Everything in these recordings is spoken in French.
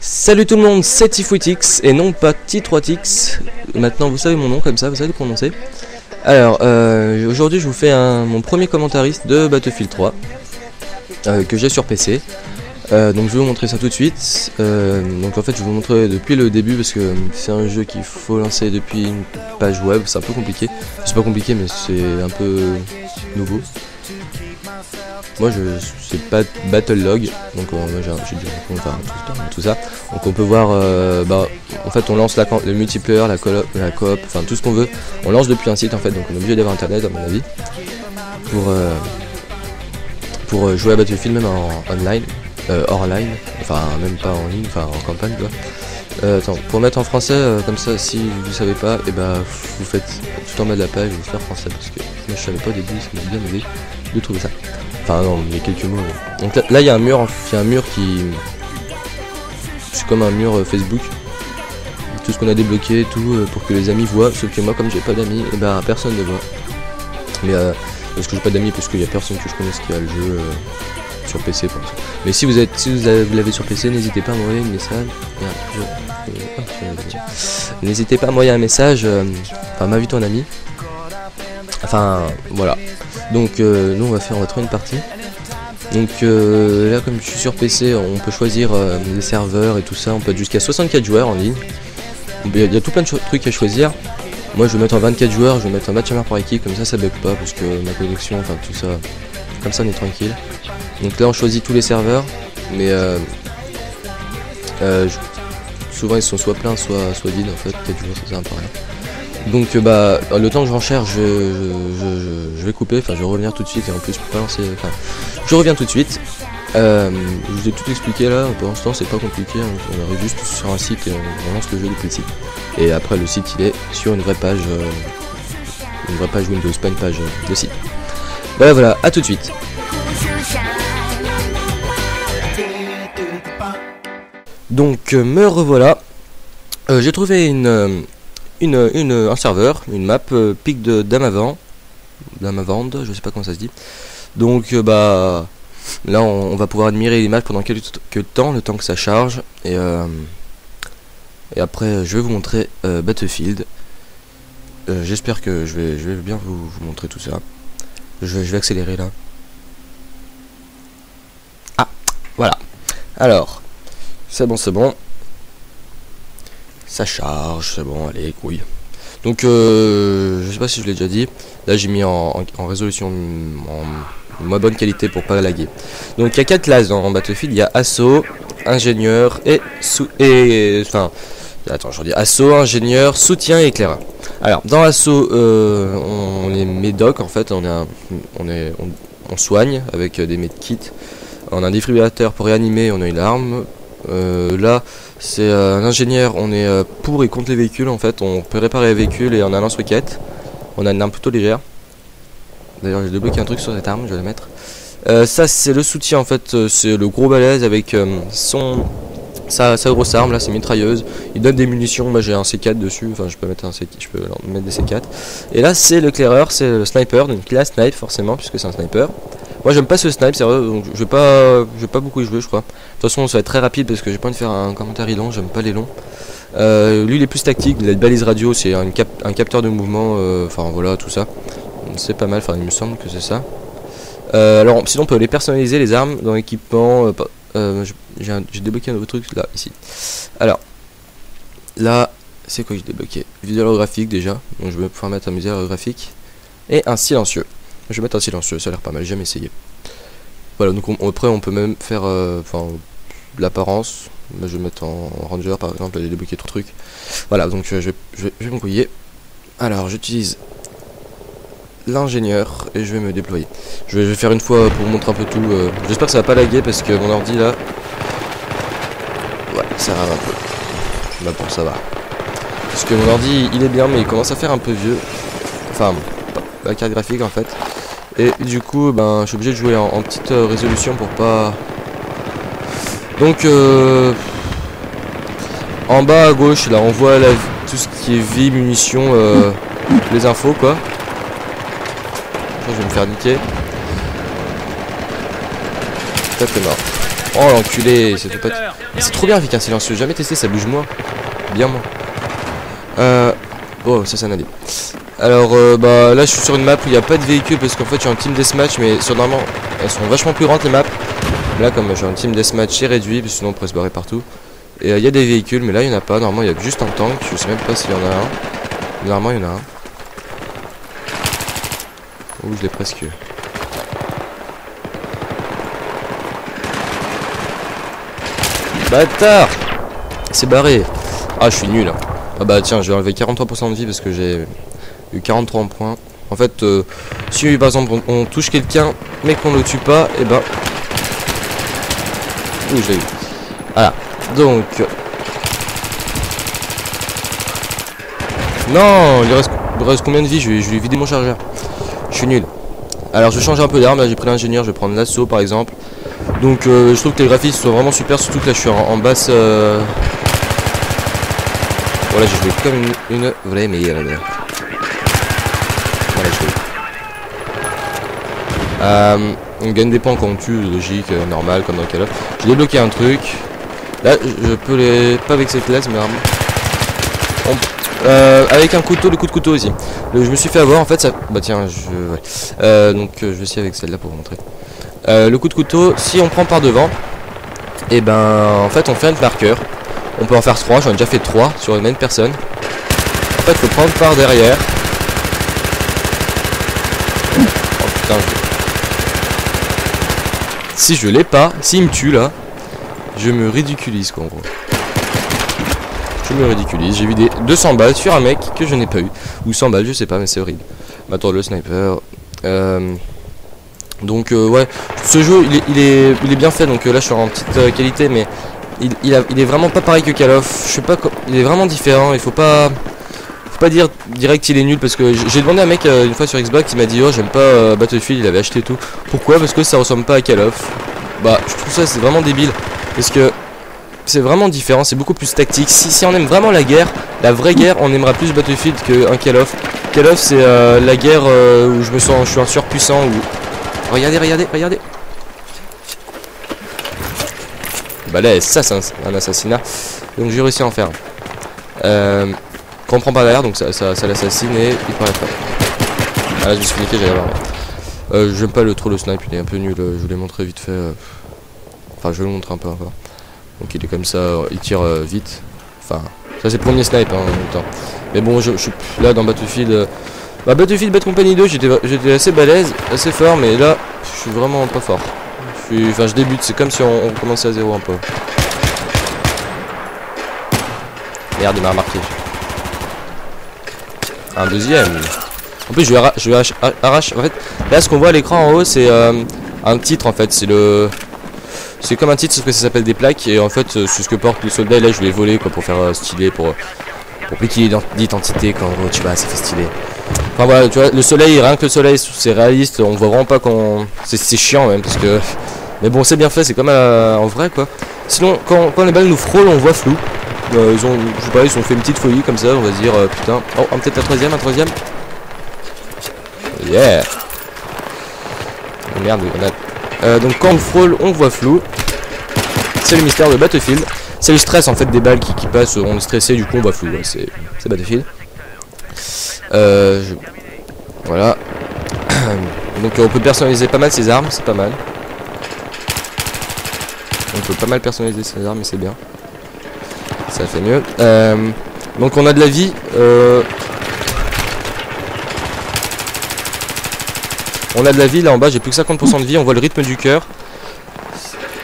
Salut tout le monde, c'est Tifouitix et non pas T3Tix. Maintenant vous savez mon nom, comme ça vous savez le prononcer. Alors aujourd'hui je vous fais mon premier commentariste de Battlefield 3 que j'ai sur PC. Donc je vais vous montrer ça tout de suite. Donc en fait je vais vous montrer depuis le début parce que c'est un jeu qu'il faut lancer depuis une page web. C'est un peu compliqué. C'est pas compliqué mais c'est un peu nouveau. Moi c'est pas Battlelog, donc moi j'ai dû enfin, tout ça. Donc on peut voir, en fait on lance le multiplayer, la coop, enfin tout ce qu'on veut. On lance depuis un site en fait, donc on est obligé d'avoir internet à mon avis pour jouer à Battlefield même en online, hors line, enfin même pas en ligne, enfin en campagne quoi. Attends, pour mettre en français comme ça, si vous savez pas, et vous faites tout en bas de la page, faire français parce que moi je savais pas au début, ça m'a bien aidé de trouver ça. Enfin non, il y a quelques mots. Donc là il y a un mur, qui c'est comme un mur Facebook. Tout ce qu'on a débloqué, tout pour que les amis voient. Sauf que moi comme j'ai pas d'amis, et personne ne voit. Mais parce que j'ai pas d'amis, parce qu'il y a personne que je connaisse qui a le jeu sur PC pour ça. Mais si vous l'avez sur PC, n'hésitez pas à m'envoyer un message. N'hésitez pas à m'envoyer un message, enfin m'inviter en ami. Enfin voilà. Donc nous on va trouver une partie. Donc là comme je suis sur PC, on peut choisir les serveurs et tout ça. On peut être jusqu'à 64 joueurs en ligne. Il y a tout plein de trucs à choisir. Moi je vais mettre en 24 joueurs, je vais mettre un match à par équipe, comme ça bug pas parce que ma connexion, enfin tout ça, comme ça on est tranquille. Donc là on choisit tous les serveurs, mais souvent ils sont soit pleins soit vides en fait, 4 joueurs ça sert un peu à rien. Donc le temps que je recherche, je vais couper, enfin je vais revenir tout de suite et en plus je peux pas lancer, enfin je reviens tout de suite. Je vous ai tout expliqué là, pour l'instant c'est pas compliqué, hein. On arrive juste sur un site et on lance le jeu depuis le site. Et après le site il est sur une vraie page Windows, pas une page de site. Voilà, à tout de suite. Donc me revoilà. J'ai trouvé un serveur, une map pic de Damavand, je sais pas comment ça se dit. Donc là on va pouvoir admirer l'image pendant quelques temps, le temps que ça charge, et après je vais vous montrer Battlefield. J'espère que je vais bien vous montrer tout ça. Je vais accélérer là. Ah voilà. Alors c'est bon. Ça charge, c'est bon, allez, couille. Donc je sais pas si je l'ai déjà dit. Là j'ai mis en résolution en moins bonne qualité pour pas laguer. Donc il y a 4 classes dans Battlefield. Il y a assaut, ingénieur attends, je redis assaut, ingénieur, soutien et éclaireur. Alors dans assaut, on est médoc en fait, on soigne avec des medkits. On a un défibrillateur pour réanimer, on a une arme. Là c'est un ingénieur, on est pour et contre les véhicules en fait, on peut réparer les véhicules et on a un lance-roquette. On a une arme plutôt légère. D'ailleurs j'ai débloqué un truc sur cette arme, je vais la mettre. Ça c'est le soutien en fait, c'est le gros balèze avec sa grosse arme là, c'est mitrailleuse. Il donne des munitions, moi j'ai un C4 dessus, enfin je peux mettre des C4. Et là c'est l'éclaireur, c'est le sniper, donc la snipe forcément puisque c'est un sniper. Moi j'aime pas ce snipe, sérieux, donc je vais pas beaucoup y jouer je crois. De toute façon ça va être très rapide parce que j'ai pas envie de faire un commentaire long, j'aime pas les longs. Lui il est plus tactique, il a une balise radio, c'est un capteur de mouvement, enfin voilà tout ça. C'est pas mal, enfin il me semble que c'est ça. Alors sinon on peut les personnaliser les armes dans l'équipement. J'ai débloqué un nouveau truc là, ici. Alors là c'est quoi que j'ai débloqué? Visuel graphique déjà, donc je vais pouvoir mettre un visuel graphique. Et un silencieux. Je vais mettre un silencieux, ça a l'air pas mal, j'ai jamais essayé. Voilà, donc après on peut même faire l'apparence. Je vais mettre en ranger par exemple, j'ai débloqué 3 trucs. Voilà, donc je vais m'envoyer. Alors j'utilise l'ingénieur et je vais me déployer. Je vais faire une fois pour vous montrer un peu tout. J'espère que ça va pas laguer parce que mon ordi là, ouais, ça rame un peu. Bah bon, ça va. Parce que mon ordi il est bien mais il commence à faire un peu vieux. Enfin, la carte graphique en fait. Et du coup, je suis obligé de jouer en petite résolution pour pas. Donc en bas à gauche là on voit tout ce qui est vie, munitions, les infos quoi. Je vais me faire niquer. Peut-être mort. Oh l'enculé, ça fait pas... C'est trop bien avec un silencieux, jamais testé, ça bouge moins. Bien moins. Oh, ça n'a dit. Alors bah là je suis sur une map où il n'y a pas de véhicule parce qu'en fait j'ai un team deathmatch, mais normalement elles sont vachement plus grandes les maps. Là comme j'ai un team deathmatch c'est réduit, parce que sinon on pourrait se barrer partout. Et il y a des véhicules, mais là il n'y en a pas. Normalement il y a juste un tank, je sais même pas s'il y en a un. Mais normalement il y en a un. Ouh, je l'ai presque eu. Bâtard! C'est barré. Ah je suis nul. Ah bah tiens, je vais enlever 43% de vie parce que j'ai eu 43 points. En fait, si par exemple on touche quelqu'un mais qu'on le tue pas, et ben... Ouh, je l'ai eu. Voilà. Donc... Non, il reste combien de vie? Je vais vider mon chargeur. Je suis nul. Alors je change un peu d'arme, là j'ai pris l'ingénieur, je vais prendre l'assaut par exemple. Donc je trouve que les graphismes sont vraiment super, surtout que là je suis en basse... Voilà, j'ai joué comme une vraie merde. Voilà, je vais. On gagne des points quand on tue, logique, normal, comme dans Call of. J'ai débloqué un truc. Là, je peux les... Pas avec cette classe, mais... avec un couteau, le coup de couteau aussi. Je me suis fait avoir, en fait, ça... Bah tiens, ouais. Donc, je vais essayer avec celle-là pour vous montrer. Le coup de couteau, si on prend par devant, et ben, en fait, on fait un marqueur. On peut en faire 3, j'en ai déjà fait 3 sur une même personne. En fait, faut prendre par derrière. Oh putain, si je l'ai pas, s'il me tue là, je me ridiculise quoi en gros. Je me ridiculise, j'ai vidé 200 balles sur un mec que je n'ai pas eu. Ou 100 balles, je sais pas, mais c'est horrible. Maintenant le sniper. Donc ouais, ce jeu il est bien fait, donc là je suis en petite qualité, mais il est vraiment pas pareil que Call of. Je sais pas, il est vraiment différent. Il faut pas dire direct qu'il est nul, parce que j'ai demandé à un mec une fois sur Xbox qui m'a dit oh j'aime pas Battlefield, il avait acheté tout. Pourquoi? Parce que ça ressemble pas à Call of. Bah je trouve ça c'est vraiment débile, parce que c'est vraiment différent, c'est beaucoup plus tactique. Si on aime vraiment la guerre, la vraie guerre, on aimera plus Battlefield qu'un Call of. Call of c'est la guerre où je suis un surpuissant, où... Regardez. Bah là, ça c'est un assassinat. Donc j'ai réussi à en faire un. Quand on prend par derrière, donc ça l'assassine et il paraît pas. Ah là je me suis niqué, j'allais avoir. J'aime pas trop le snipe, il est un peu nul, je vous l'ai montré vite fait. Enfin je vais le montrer un peu encore. Donc il est comme ça, il tire vite. Enfin, ça c'est le premier snipe en même temps. Mais bon, je suis là dans Battlefield. Battlefield Bad Company 2, j'étais assez balèze, assez fort, mais là, je suis vraiment pas fort. Enfin, je débute, c'est comme si on commençait à zéro un peu. Merde, il m'a remarqué. Un deuxième. En plus, je lui arrache. En fait, là, ce qu'on voit à l'écran en haut, c'est un titre en fait. C'est comme un titre, sauf que ça s'appelle des plaques. Et en fait, c'est ce que portent les soldats. Et là, je l'ai volé quoi, pour faire stylé, pour piquer l'identité. Quand en gros, tu vois, ça fait stylé. Enfin voilà, tu vois, le soleil, rien que le soleil, c'est réaliste. On voit vraiment pas qu'on. C'est chiant même, parce que. Mais bon, c'est bien fait, c'est comme en vrai quoi. Sinon, quand les balles nous frôlent, on voit flou. Je sais pas, ils ont fait une petite folie comme ça, on va se dire putain. Oh, peut-être un troisième. Yeah. Oh, merde, donc quand on frôle, on voit flou. C'est le mystère de Battlefield. C'est le stress en fait des balles qui passent, on est stressé, du coup on voit flou. Ouais, c'est Battlefield. Voilà. Donc on peut personnaliser pas mal ses armes, c'est pas mal. On peut pas mal personnaliser ses armes, mais c'est bien. Ça fait mieux. Donc on a de la vie. On a de la vie là en bas, j'ai plus que 50% de vie, on voit le rythme du cœur.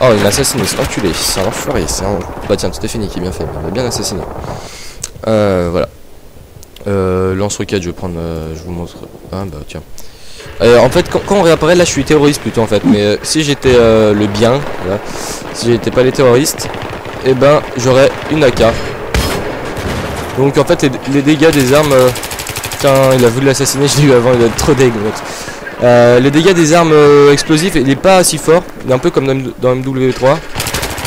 Oh, il m'a assassiné, c'est enculé, c'est un enfoiré, c'est un... Bah tiens, c'était fini, qui est bien fait, il m'a bien assassiné. Voilà. Lance-roquette, je vais prendre... je vous montre... Ah bah tiens. En fait, quand on réapparaît, là je suis terroriste plutôt en fait, mais si j'étais le bien, là, si j'étais pas les terroristes, et ben j'aurais une AK. Donc en fait les dégâts des armes... Tiens, il a voulu l'assassiner, je l'ai eu avant, il doit être trop dégueu. Les dégâts des armes explosives, il est pas si fort, il est un peu comme dans MW3.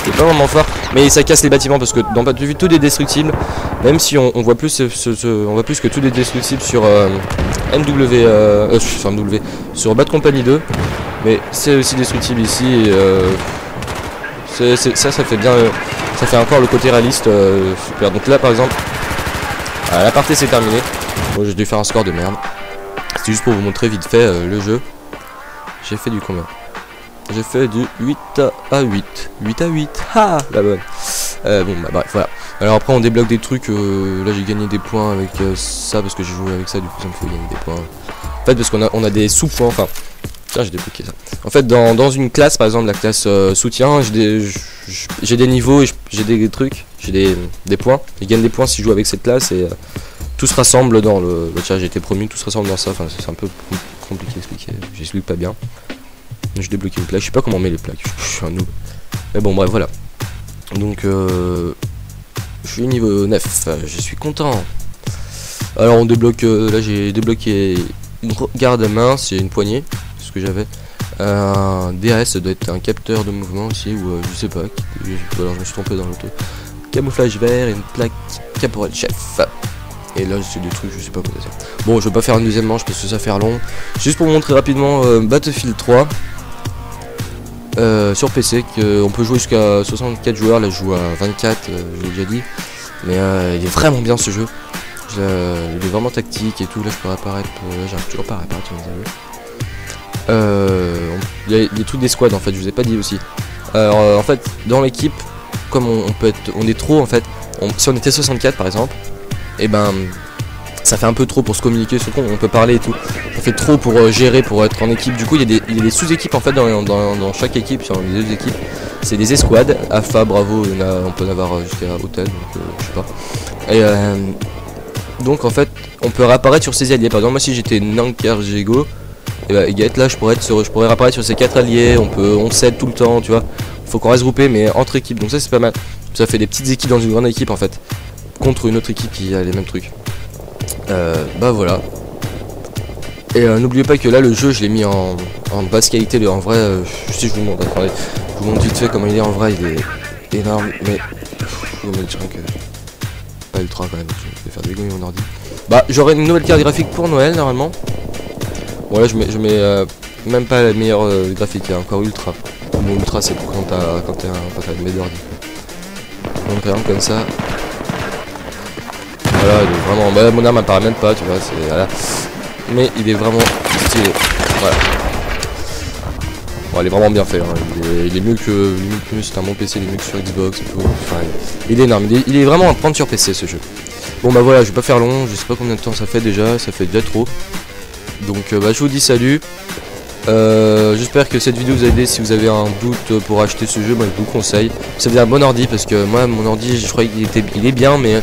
Il est pas vraiment fort, mais ça casse les bâtiments parce que dans Battlefield tout est destructible. Même si on voit plus on voit plus que tout est destructible sur sur Bad Company 2, mais c'est aussi destructible ici. Et, Ça fait bien, ça fait encore le côté réaliste, super. Donc là par exemple, la partie c'est terminée. Bon, j'ai dû faire un score de merde. C'était juste pour vous montrer vite fait le jeu. J'ai fait du combien? J'ai fait du 8 à 8. 8 à 8. Ha, la bonne. Bon bah bref, voilà. Alors après on débloque des trucs, là j'ai gagné des points avec ça parce que j'ai joué avec ça, du coup ça me fait gagner des points. En fait parce qu'on a des sous-points, enfin... Tiens, j'ai débloqué ça. En fait dans une classe, par exemple la classe soutien, j'ai des niveaux et j'ai des trucs, j'ai des points. Je gagne des points si je joue avec cette classe et tout se rassemble dans le... Tiens, j'ai été promu, tout se rassemble dans ça, enfin c'est un peu compliqué à expliquer, j'explique pas bien. J'ai débloqué une plaque, je sais pas comment on met les plaques, je suis un noob. Mais bon bref voilà. Donc je suis niveau 9, je suis content. Alors on débloque, là j'ai débloqué une garde à main, c'est une poignée, c'est ce que j'avais. Un DRS, ça doit être un capteur de mouvement aussi, ou je sais pas, alors je me suis trompé dans l'auto. Camouflage vert et une plaque caporal chef. Et là c'est des trucs, je sais pas quoi c'est. Bon, je vais pas faire une deuxième manche parce que ça va faire long. Juste pour vous montrer rapidement Battlefield 3. Sur PC, on peut jouer jusqu'à 64 joueurs, là je joue à 24, je l'ai déjà dit. Mais il est vraiment bien ce jeu. Il est vraiment tactique et tout, là je peux apparaître, j'arrive toujours pas à apparaître sur mes amis. Il y a des trucs des squads en fait, je vous ai pas dit aussi. Alors en fait, dans l'équipe, comme on est trop en fait, si on était 64 par exemple, et ben... ça fait un peu trop pour se communiquer sur le compte, on peut parler et tout. Ça fait trop pour gérer, pour être en équipe. Du coup, il y a des sous-équipes en fait dans chaque équipe, sur les deux équipes. C'est des escouades, Alpha, Bravo, on peut en avoir jusqu'à Hôtel, donc je sais pas. Et donc en fait, on peut réapparaître sur ses alliés. Par exemple, moi si j'étais Nankarjego, et bah Egat, là je pourrais réapparaître sur ces 4 alliés, on s'aide tout le temps, tu vois. Faut qu'on reste groupé, mais entre équipes, donc ça c'est pas mal. Ça fait des petites équipes dans une grande équipe en fait, contre une autre équipe qui a les mêmes trucs. Bah voilà. Et n'oubliez pas que là le jeu je l'ai mis en basse qualité, en vrai, si je vous montre, attendez, je vous montre vite fait comment il est en vrai, il est énorme, mais je vais me dire que pas ultra quand même, je vais faire dégouiller mon ordi. Bah j'aurai une nouvelle carte graphique pour Noël normalement. Bon là je mets même pas la meilleure graphique, il y a encore ultra. Bon ultra c'est pour quand t'es un une d'ordi. Donc par exemple comme ça. Voilà, il est vraiment... Bah, mon arme apparaît même pas, tu vois, c'est... Voilà. Mais il est vraiment stylé. Voilà. Bon, il est vraiment bien fait, hein. Il est mieux que... C'est un bon PC, il est mieux que sur Xbox et tout. Enfin, il est énorme, il est vraiment à prendre sur PC ce jeu. Bon bah voilà, je vais pas faire long, je sais pas combien de temps ça fait déjà, ça fait déjà trop. Donc bah je vous dis salut. J'espère que cette vidéo vous a aidé. Si vous avez un doute pour acheter ce jeu, moi je vous conseille. Ça faisait un bon ordi parce que moi mon ordi je croyais qu'il est bien mais...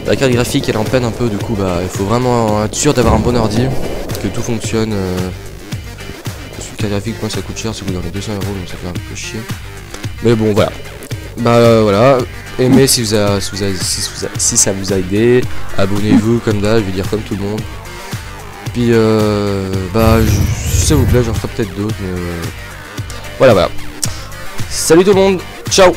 La carte graphique elle en peine un peu, du coup bah il faut vraiment être sûr d'avoir un bon ordi, que tout fonctionne. Parce que la carte graphique moi ça coûte cher, ça coûte dans les 200 €, donc ça fait un peu chier. Mais bon voilà. Bah voilà, aimez si ça vous a aidé, abonnez-vous comme d'hab, je vais dire comme tout le monde. Puis bah si ça vous plaît j'en ferai peut-être d'autres, mais voilà. Salut tout le monde, ciao.